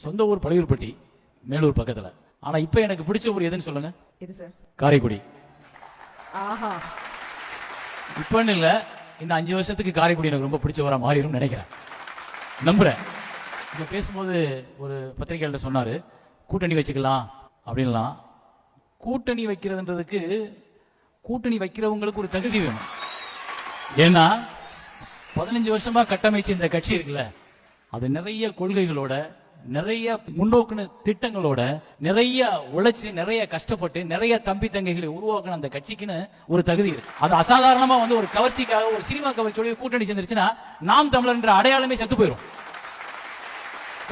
சொந்த ஊர் பழையூர்பட்டி, மேலூர் பக்கத்துல. ஆனா இப்ப எனக்கு பிடிச்ச ஊர் எதுன்னு சொல்லுங்க? இது சார் காரைக்குடி. ஆஹா, இப்பன்னு இல்ல, இன்னும் 5 வருஷத்துக்கு காரைக்குடி எனக்கு ரொம்ப பிடிச்சவரா மாறிடும் நினைக்கிறேன், நம்புறேன். இப்ப பேசும்போது ஒரு பத்திரிகையாளர் சொன்னாரு கூட்டணி வச்சுக்கலாம் அப்படின்லாம். கூட்டணி வைக்கிறதுன்றதுக்கு கூட்டணி வைக்கிறவங்களுக்கு ஒரு தகுதி வேணும். ஏன்னா 15 வருஷமா கட்டமைச்ச இந்த கட்சி இருக்குல்ல, அது நிறைய கொள்கைகளோட, நிறைய முன்னோக்குன திட்டங்களோட, நிறைய உழைச்சு, நிறைய கஷ்டப்பட்டு, நிறைய தம்பி தங்கைகளை உருவாக்குன அந்த கட்சிக்குன்னு ஒரு தகுதி இருக்கு. அது அசாதாரணமா வந்து ஒரு கவர்ச்சிக்காக, ஒரு சினிமா கவர்ச்சியோட கூட்டணி சேர்ந்துருச்சுன்னா நாம் தமிழர் என்ற அடையாளமே செத்து போயிடும்.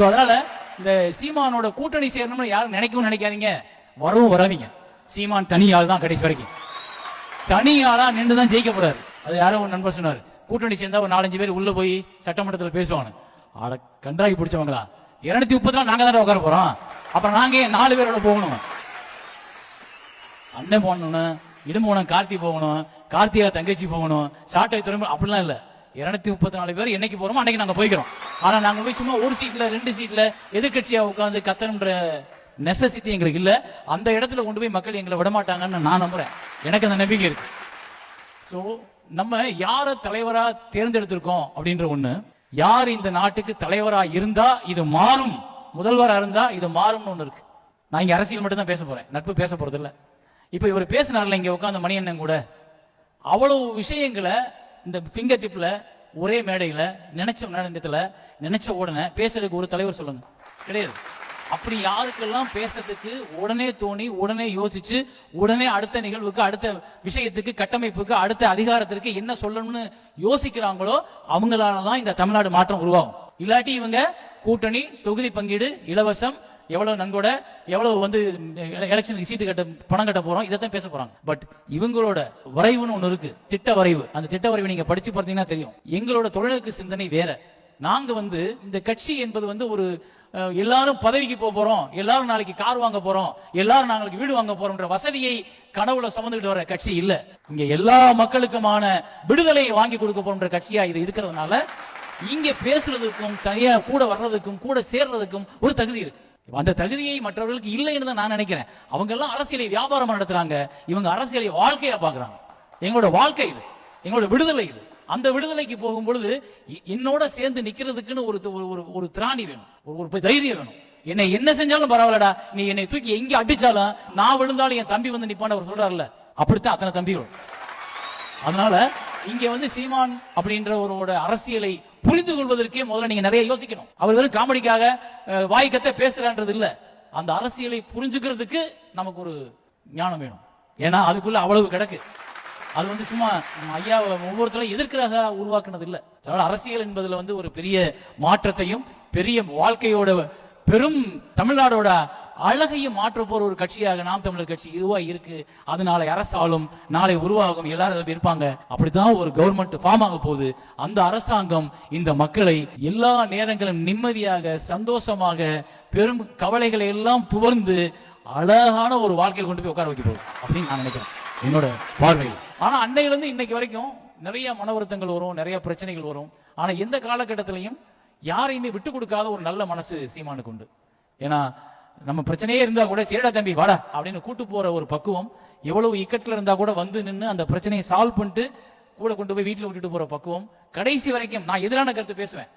அதனால இந்த சீமானோட கூட்டணி சேரணும்னு யாரும் நினைக்கவும் நினைக்காதீங்க, வரவும் வராதீங்க. சீமான் தனியாள் தான், கடைசி வரைக்கும் தனியாளா நின்று தான் ஜெயிக்க போறாரு. அது யாரோ ஒரு நண்பர் சொன்னார், கூட்டணி சேர்ந்தா ஒரு 4-5 பேர் உள்ள போய் சட்டமன்றத்தில் பேசுவாங்க. ஆட கண்டாகி பிடிச்சவங்களா, 230 நாங்க தான் உட்கார போறோம், அப்புறம் நாங்க 4 பேரோட போகணும். அண்ணன் போகணும், இடும்போனம் கார்த்தி போகணும், கார்த்திகா தங்கச்சி போகணும், சாட்டை துறை, அப்படிலாம் இல்ல. 234 பேர் என்னைக்கு போறோமோ அன்னைக்கு நாங்க போய்க்கிறோம். ஆனா நாங்க போய் சும்மா ஒரு சீட்ல 2 சீட்ல எதிர்கட்சியா உட்கார்ந்து கத்தணும்ன்ற நெசசிட்டி எங்களுக்கு இல்ல. அந்த இடத்துல கொண்டு போய் மக்கள் எங்களை விடமாட்டாங்கன்னு நான் நம்புறேன், எனக்கு அந்த நம்பிக்கை இருக்கு. சோ நம்ம யார தலைவரா தேர்ந்தெடுத்திருக்கோம் அப்படின்ற ஒண்ணு, யார் இந்த நாட்டுக்கு தலைவரா இருந்தா இது மாறும், முதல்வரா இருந்தா இது மாறும்னு ஒண்ணு இருக்கு. நான் இங்க அரசியல் மட்டும் தான் பேச போறேன், நட்பு பேச போறது இல்ல. இப்ப இவர் பேசினார்ல இங்க உட்கார்ந்த மணியண்ணன் கூட, அவ்வளவு விஷயங்களை இந்த பிங்கர் டிப்ல ஒரே மேடையில நினைச்ச நேரத்துல நினைச்ச உடனே பேசுறதுக்கு ஒரு தலைவர் சொல்லுங்க, கிடையாது. அப்படி யாருக்கெல்லாம் பேசுறதுக்கு உடனே தோணி, உடனே யோசிச்சு, உடனே அடுத்த நிகழ்வுக்கு, அடுத்த விஷயத்துக்கு, கட்டமைப்புக்கு, அடுத்த அதிகாரத்திற்கு என்ன சொல்லணும்னு யோசிக்கிறாங்களோ அவங்களாலதான் இந்த தமிழ்நாடு மாற்றம் உருவாகும். இல்லாட்டி இவங்க கூட்டணி, தொகுதி பங்கீடு, இலவசம், எவ்வளவு நன்கொடை, எவ்வளவு வந்து எலெக்ஷனுக்கு சீட்டு கட்ட பணம் கட்ட போறோம், இதைத்தான் பேச போறாங்க. பட் இவங்களோட வரைவுன்னு ஒண்ணு இருக்கு, திட்ட வரைவு. அந்த திட்ட வரைவு நீங்க படிச்சு பார்த்தீங்கன்னா தெரியும். எங்களோட தொழிலுக்கு சிந்தனை வேற. நாங்க வந்து இந்த கட்சி என்பது வந்து ஒரு எல்லாரும் பதவிக்கு போறோம், எல்லாரும் நாளைக்கு கார் வாங்க போறோம், எல்லாரும் நாளைக்கு வீடு வாங்க போறோம்ன்ற வசதியை கனவுல சுமந்துட்டு வர கட்சி இல்ல. இங்க எல்லா மக்களுக்குமான விடுதலையை வாங்கி கொடுக்க போற கட்சியா இது இருக்கிறதுனால இங்க பேசுறதுக்கும், தனியா கூட வர்றதுக்கும், கூட சேர்றதுக்கும் ஒரு தகுதி இருக்கு. அந்த தகுதியை மற்றவர்களுக்கு இல்லைன்னு தான் நான் நினைக்கிறேன். அவங்க எல்லாம் அரசியலை வியாபாரம் நடத்துறாங்க, இவங்க அரசியலை வாழ்க்கையா பாக்குறாங்க. எங்களோட வாழ்க்கை இது, எங்களோட விடுதலை இது. அந்த விடுதலைக்கு போகும் பொழுது என்னோட சேர்ந்து நிக்கிறதுக்குன்னு ஒரு திராணி வேணும், ஒரு தைரியம் வேணும். என்னை என்ன செஞ்சாலும் பரவாயில்லடா, நீ என்னை தூக்கி எங்க அடிச்சாலும் நான் விழுந்தாலும் என் தம்பி வந்து நிப்பான்னு அவர் சொல்றாருல்ல, அப்படித்தான் அத்தனை தம்பிகளும். அதனால இங்க வந்து சீமான் அப்படின்ற ஒரு அரசியலை புரிந்து கொள்வதற்கே முதல்ல நீங்க நிறைய யோசிக்கணும். அவர் வெறும் காமெடிக்காக வாய்க்கத்தை பேசுறான்றது இல்ல, அந்த அரசியலை புரிஞ்சுக்கிறதுக்கு நமக்கு ஒரு ஞானம் வேணும். ஏன்னா அதுக்குள்ள அவ்வளவு கிடக்கு. அது வந்து சும்மா ஐயா ஒவ்வொருத்தரும் எதிர்க்கிறதாக உருவாக்குனது இல்ல. அதனால அரசியல் என்பதுல வந்து ஒரு பெரிய மாற்றத்தையும், பெரிய வாழ்க்கையோட, பெரும் தமிழ்நாடோட அழகையும் மாற்ற போற ஒரு கட்சியாக நாம் தமிழர் கட்சி உருவாகி இருக்கு. அது நாளை அரசாலும், நாளை உருவாகும், எல்லாரும் இருப்பாங்க. அப்படித்தான் ஒரு கவர்மெண்ட் ஃபார்ம் ஆக போகுது. அந்த அரசாங்கம் இந்த மக்களை எல்லா நேரங்களும் நிம்மதியாக, சந்தோஷமாக, பெரும் கவலைகளை எல்லாம் துவர்ந்து அழகான ஒரு வாழ்க்கையில் கொண்டு போய் உட்கார வைக்க போகுது அப்படின்னு நான் நினைக்கிறேன், என்னோட பார்வையில். ஆனா அன்னையிலிருந்து இன்னைக்கு வரைக்கும் நிறைய மன வருத்தங்கள் வரும், நிறைய பிரச்சனைகள் வரும். ஆனா எந்த காலகட்டத்திலையும் யாரையுமே விட்டு கொடுக்காத ஒரு நல்ல மனசு சீமானுக்கு உண்டு. ஏன்னா நம்ம பிரச்சனையே இருந்தா கூட சரிடா தம்பி வாடா அப்படின்னு கூட்டு போற ஒரு பக்குவம், எவ்வளவு இக்கட்டுல இருந்தா கூட வந்து நின்று அந்த பிரச்சனையை சால்வ் பண்ணிட்டு கூட கொண்டு போய் வீட்டுல விட்டுட்டு போற பக்குவம். கடைசி வரைக்கும் நான் எதிரான கருத்து பேசுவேன்,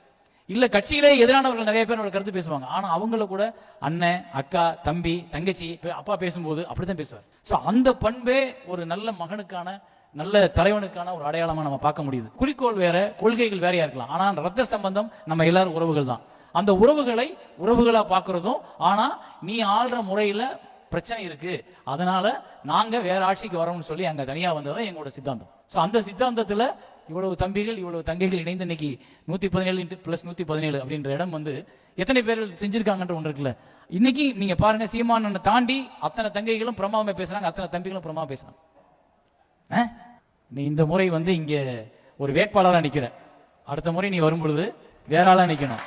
இல்ல கட்சியிலே எதிரானவர்கள் நிறைய பேர் கருத்து பேசுவாங்க, ஆனா அவங்கள கூட அண்ணன், அக்கா, தம்பி, தங்கச்சி, அப்பா பேசும்போது அப்படித்தான் பேசுவார். சோ அந்த பண்பே ஒரு நல்ல மகனுக்கான, நல்ல தலைவனுக்கான ஒரு அடையாளமா நம்ம பார்க்க முடியுது. குறிக்கோள் வேற, கொள்கைகள் வேறையா இருக்கலாம், ஆனா ரத்த சம்பந்தம் நம்ம எல்லாரும் உறவுகள் தான். அந்த உறவுகளை உறவுகளா பாக்குறதும், ஆனா நீ ஆள்ற முறையில பிரச்சனை இருக்கு, அதனால நாங்க வேற ஆட்சிக்கு வரோம்னு சொல்லி அங்க தனியா வந்ததான் எங்களோட சித்தாந்தம். சோ அந்த சித்தாந்தத்துல இவ்வளவு தம்பிகள், இவ்வளவு தங்கைகள் இணைந்து இன்னைக்கு 117+117 அப்படின்ற இடம் வந்து எத்தனை பேர் செஞ்சிருக்காங்கன்ற ஒன்று இருக்குல்ல. இன்னைக்கு நீங்க பாருங்க, சீமானனை தாண்டி அத்தனை தங்கைகளும் பிரமாதமா பேசுறாங்க, அத்தனை தம்பிகளும் பிரமாதமா பேசுறாங்க. நீ இந்த முறை வந்து இங்க ஒரு வேட்பாளரா நிக்கிற, அடுத்த முறை நீ வரும்பொழுது வேற ஆளா நிக்கணும்.